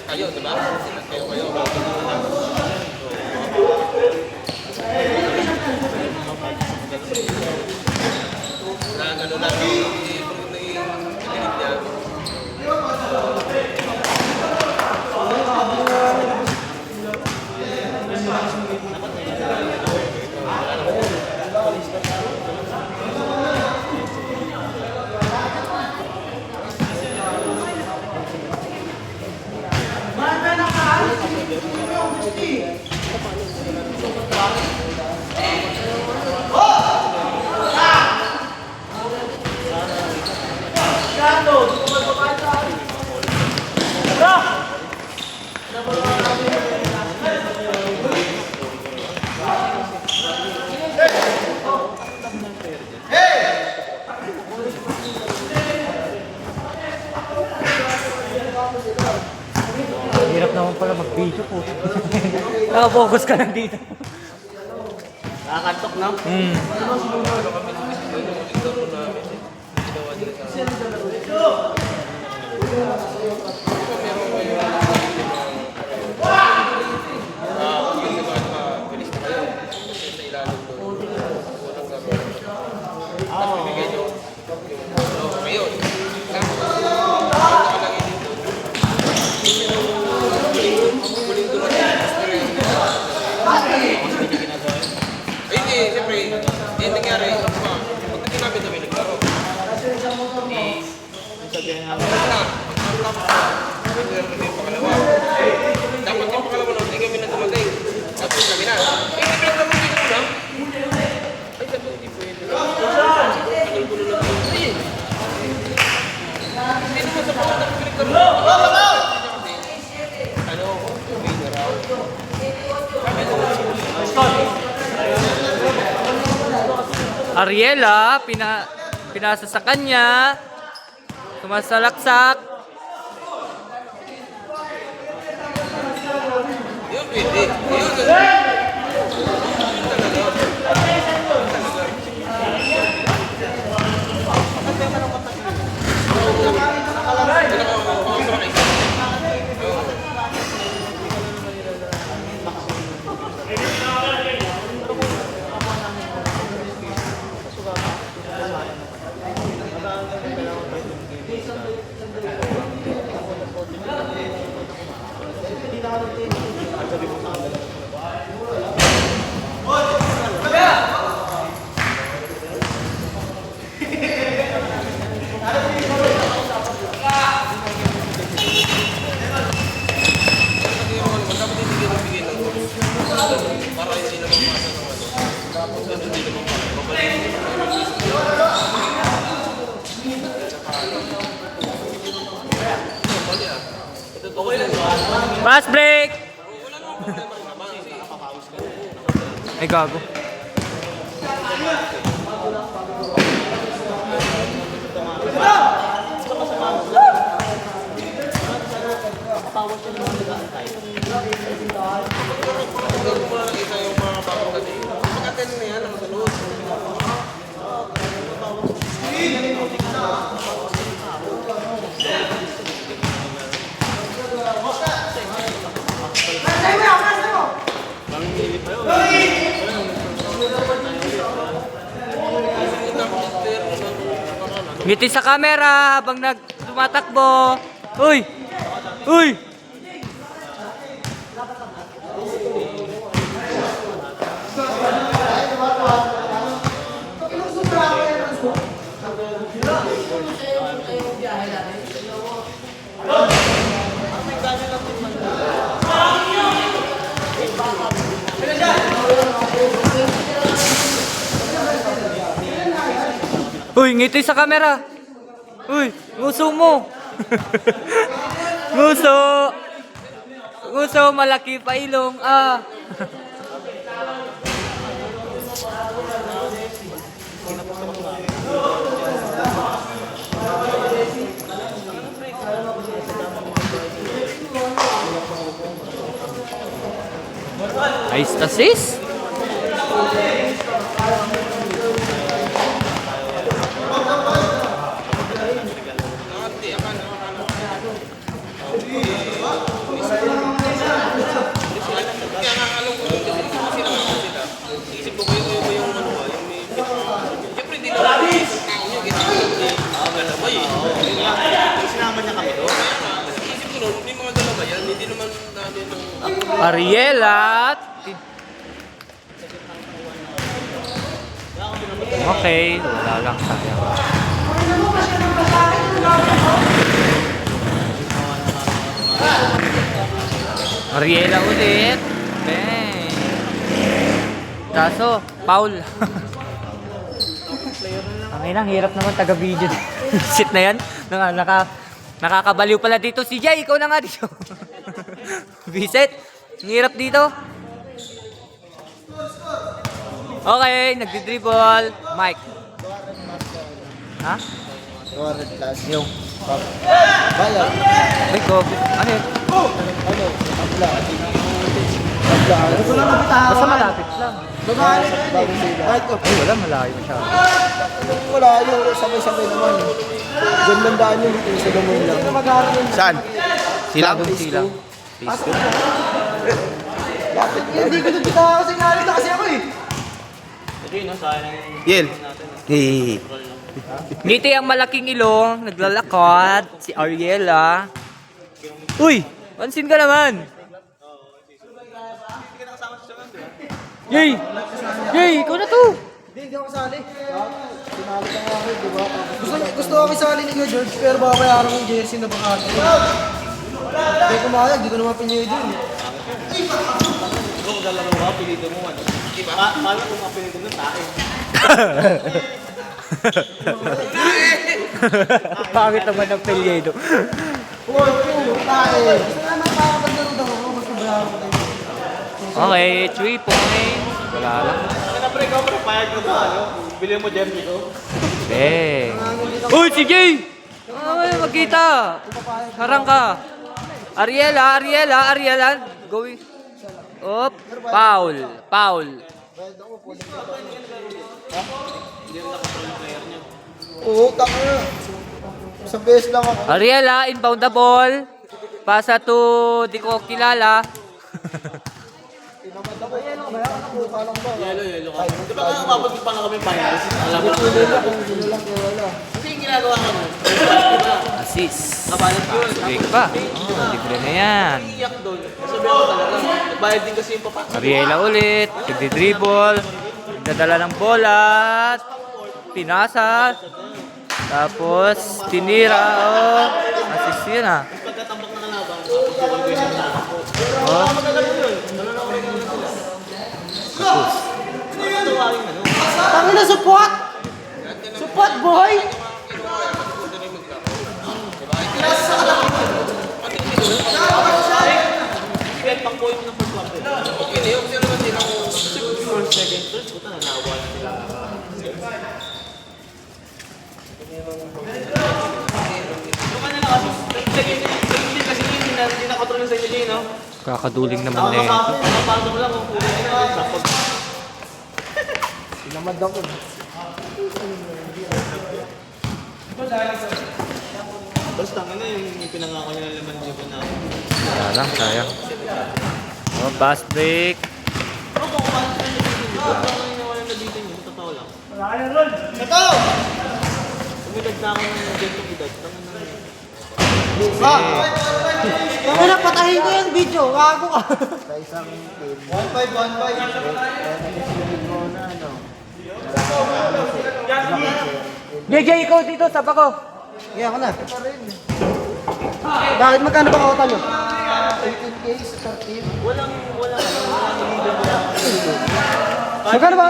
Kayo, diba? Kayo. Na ano na hirap naman pala mag-video po. Nakapokus ka lang dito. Nakakantok, no? Siyempre, yung nangyari, pagdating namin na may naglaro. Dapat yung pangalawa nun, hindi kami na dumating. Tapos kami na. Hindi kami na dumating ko na. Ay, sabi, hindi pwede. Tagal-gulo na ito. Hindi naman sa pangatang pinagdaro. Ano, may naraw. Ariela, pinasa sa kanya. Sumasalaksak. Yun, pwede. Yun, Fast break! Ay, gago. Ngiti sa camera habang tumatakbo. Uy! Uy! Uy, ngiti sa camera. Uy, nguso mo. Nguso. Nguso, malaki pa ilong. Ah. Ice assist. Kaya nga alam ko yung kasi sila sila. Isip ko yung ano ba, yung may... Siyempre hindi naman yung tao niya, galabay eh. Sinama niya kami doon. Isip ko noon, may mga galabay yan, hindi naman namin ng... Ariela. Okay, wala lang sayang. Ariela ulit. Bang. Kaso, foul. Ang hirap naman taga-video. Shit na yan. Nakakabaliw pala dito si Jay. Ikaw na nga dito. Visit. Ang hirap dito. Okay, nagdi-dribble. Mike. Ha? 200 plus. Yung. Bayad. Ay, go. Ano yun? Ano? Tabla. Tabla. Gusto lang nabitahan. Basta malapit lang. Babae na yun eh. Ay, ito. Ay, wala. Malayo masyado. Wala yung sabay-sabay naman. Diyan lang daan yung isa naman lang. Saan? Silang? Silang. Lapit. Hindi ko nabitahan kasi narito kasi ako eh. Yel. Hey. Ngiti ang malaking ilong, naglalakad, si Ariela. Uy! Pansin ka naman! Yay! Yay! Ikaw na to! Hindi ako kasali. Sinali ka nga ako, di ba? Gusto ako kasali ni Kuya George, pero baka mayaran yung jersey na baka. Hindi ko makaya, hindi ko naman pinili dun. Kung dalawa ka, pilito mo ano. Paano kung mapilito mo tayo? Pangit naman ang pelyedo. Uy, tayo. Gusto naman makakapaglaro ako, mas nabraro ko tayo. Okay, 3 points. Wala lang. Pre, ikaw pre, payag ko ba ano? Bili mo jersey ko. Eh. Uy, si Jay! Magkita! Harang ka. Ariela. Going. Up. Foul. Oo, taka. Sa base lang ako. Ariela, inbound the ball. Pasa to, di ko kilala. Tinamad ako. Ayan ako ba? Nakuha lang ba? Yelo ka. Di ba nga umabot pa lang kami finals? Alam mo Hindi lang kung sino lang wala. kasi yung ginagawa ko nun. Assist. Kabalan ko yun. Break pa. Oh, libre na yan. Iyak doon. Sabi ako talaga, nagbayad din kasi yung papa. Ariela ulit. Nagdi-dribble. Nagdadala ng bola. Pinasa. Tapos, tinira. Oh, assist yun ah. Pagkatambak na kalaban, susukan ko yung isang tao. Oh, Tangin na support! Support boy! Kahit pang point ng first quarter. Okay na yun, kasi naman din ako first, second, third, puta na naawala sila. Yung kanila kasi, second din kasi hindi na-control sa inyo no? kakaduling naman na yun. Napasok lang kung puro na tapos. Tinamad ako. Basta nga na yung pinangako niya ng 5,000 na. Wala lang, sayang. Oh, fast break. Pero kung paano na dito, wala na dito niyo, totoo lang. Ito! Umidad na ako ng gentong edad. Tangan na yun. Tangin na, patahin ko yung video. Wago ka. Sa isang team. 1-5. JJ, ikaw dito, sapa ko. Yeah, ako na. Bakit magkano ba kota nyo? 18K sa 13. Walang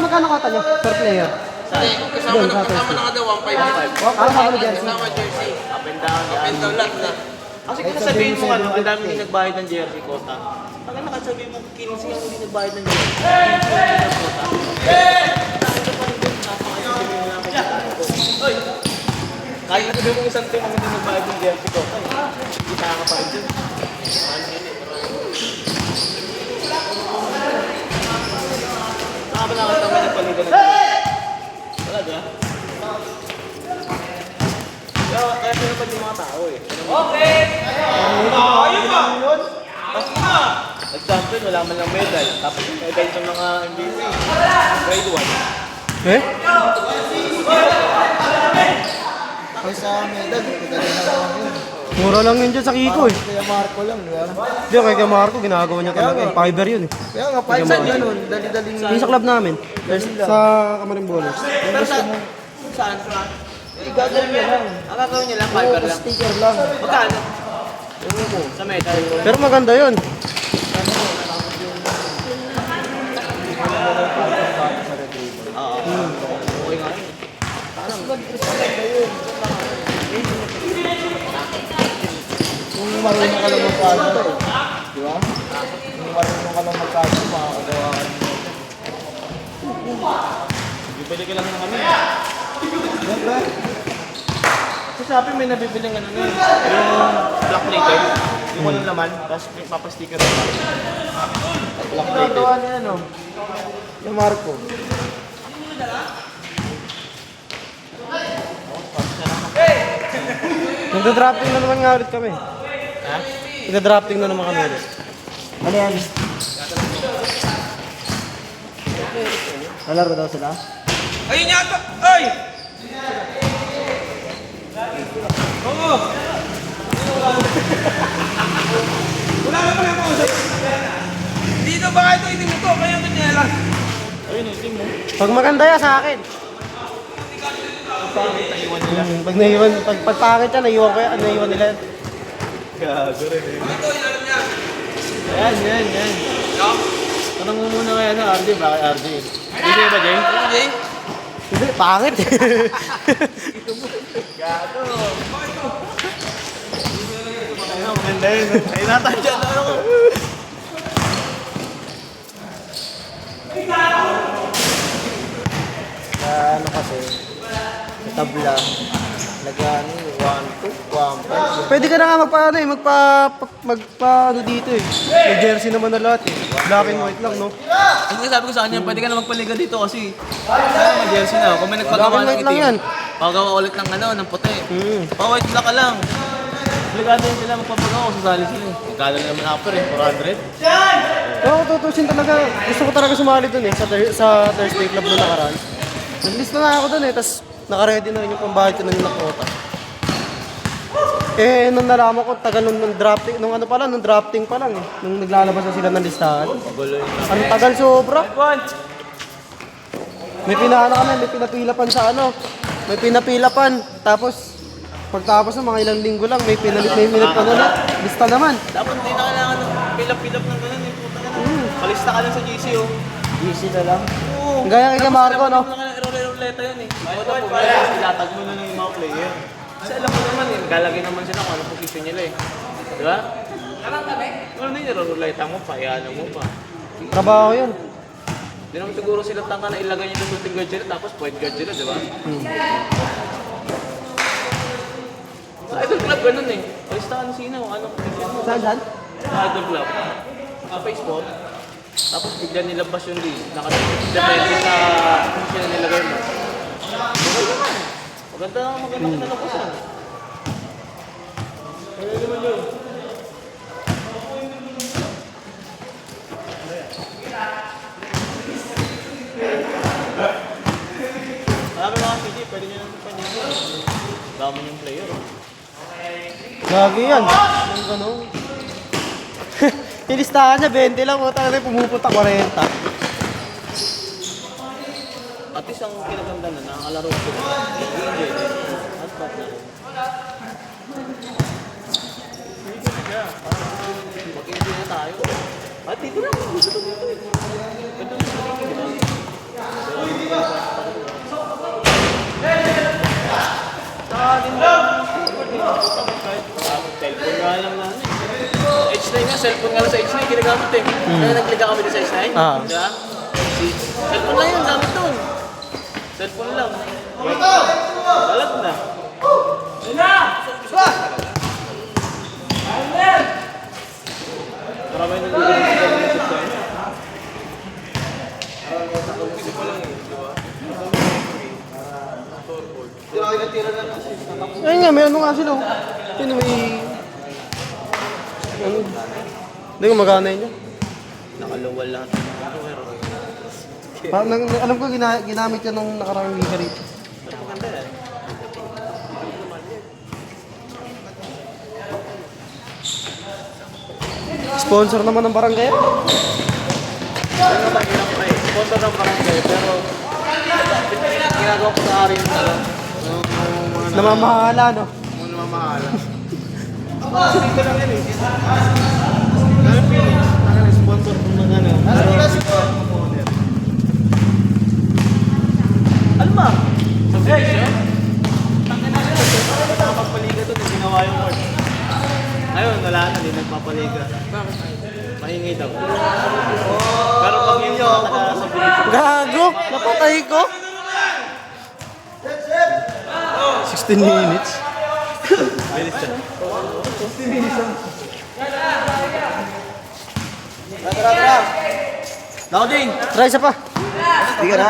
Magkano kota nyo per player? Kasama na kada 1,500. Ano jersey? Kasama jersey. Up and down lang na. Kasi kung sabihin mo ano, ang dami hindi nagbayad ng jersey kota. Pag nakasabihin mo 15 yung hindi nagbayad ng jersey. 15 yung kota. Kahit na sabihin mo isang team ang hindi nagbayad ng jersey kota. Hindi ka pa rin dun. Wala ba nakita mo yung palitan na talaga? Kaya pinapad yung mga tao eh. Okay! Ayun ba? Nag-champion, wala man lang medal. Tapos yung medal sa mga MVP. Grade 1. Eh? Ay sa medal, medal na lang yun. Mura lang yun dyan sa Kiko eh. Kaya Marco lang, di ba? Hindi, kaya Marco, ginagawa niya talaga eh. Fiber yun eh. Kaya nga, fiber yun. Dali-daling... Yung sa club namin. Sa Kamarin Bowlers. Pero saan? Gagawin niya lang. Ang gagawin niya lang, fiber lang. Sticker lang. Magkano? Sa medal. Pero maganda yun. Oo. Okay nga yun. Kung marunong ka lang magkano to eh. Di ba? Kung marunong ka lang magkano, makakagawa ka. Bibili ka lang na kami. Ganda. Kasi sabi may nabibili ng ano yun. Yung black later. Yung walang laman. Tapos may papasticker na black later. Nagawa niya ano? Yung Marco. Nagda-drafting na naman nga ulit kami. Ha? Nagda-drafting na naman kami ulit. Ano yan? Nalaro daw sila? Ayun yata! Ay! Oo! Wala na pala ako. Dito ba ito itim ko? Kaya ito niya lang. Ayun, itim mo. Pag maganda yan sa akin. Pangit, naiwan nila. Pag naiwan, pag pangit yan, naiwan nila yan. Gago rin eh. Ito, inalam niya. Yan. Tanong mo muna kaya na RJ, bakit RJ? Hindi ba, Jay? RJ? Hindi, pangit. Gago. Ayun, maganda yun. Ayun natin dyan. Ano kasi, sa tabla, nag-ano, 1, 2, 1, 5. Pwede ka na nga magpa-ano dito eh. May jersey naman na lahat eh. Black and white lang, no? Kasi sabi ko sa kanya, pwede ka na magpaliga dito kasi sana mag-jersey na. Kung may nagpagawa Black and ng white lang itim, yan. pagawa ulit ng ano, ng puti. Pa-white black ka lang. Obligado yun sila magpapagawa kung sasali sila eh. Magkala naman upper eh, 400. Oo, tutusin talaga. Gusto ko talaga sumali dun eh, sa Thursday Club na nakaraan. Nag-list na ako dun eh, tas naka-ready na rin yung pambayad ko na yung nakota. Eh, nung nalaman ko, tagal nung drafting, nung drafting pa lang eh. Nung naglalabas na sila ng listahan. Magulo yun. Ang tagal sobra. May pinapilapan sa ano. May pinapilapan. Tapos, pagtapos ng mga ilang linggo lang, may minute pa na. Lista naman. Dapat hindi na kailangan ng pilap-pilap ng ganun eh. Puta ka na. Palista ka lang sa GC oh. Easy na lang. Oo. Gaya kay Marco, no? Wala ka na iroleta yun eh. Bakit po ba? Ilatag mo na lang yung mga player. Kasi alam mo naman eh, galagay naman sila kung anong position nila eh. Di ba? Ano na yung iroleta mo pa, iano mo pa. Trabaho yun. Hindi naman siguro sila tanga na ilagay niyo sa shooting guard sila tapos point guard sila, di ba? Sa Idol Club ganun eh. Palista ka ng sino, anong position mo. Saan? Sa Idol Club. Sa Facebook. Tapos bigla nilabas yung list. Depende sa position na nilagay mo. Okay naman. Maganda kinalabasan. Ano naman yun? Marami mga PG, pwede nyo lang panigyan. Dami yung player. Lagi yan. Yung gano'n. Ilistahan niya, 20 lang. Utang na pumupunta 40. At least ang kinaganda na nakakalaro ko. Enjoy din. At ba't na rin. Mag-enjoy na tayo. At dito lang. Gusto ko dito eh. Ito na sa di ba? Saka din ba? Cellphone nga lang na eh. H9 nga, cellphone nga lang sa H9. Ginagamit eh. Kaya nag-click kami sa H9. Diba? Cellphone lang yun, gamit doon. Cellphone lang. Dalag na. Marami nang gugulit sa kanya. may ano nga sila. Oh. Sino may... Ano? Hindi ko magana yun. Nakaluwal lahat. Alam ko ginamit yan nung nakarang liga rito. Pero maganda yan. Sponsor naman ng barangay. Ano naman hirap pa eh. Sponsor ng barangay, pero ginagawa ko sa ari yung mga Namamahala, no? mga namamahala. Dito lang yan eh. Dahil Phoenix, sponsor ko ng ano. Ano ba? Sa Phoenix yun? Tangin na yun. Nakapagpaliga doon, ginawa yung word. Ayun, wala na, hindi nagpapaliga. Bakit? Maingay daw. Pero pag yung mga taga-sabihin ko, Gago! Napatay ko! 16 minutes. bilis siya. Tara! Nauding! Try isa pa. Hindi ka na.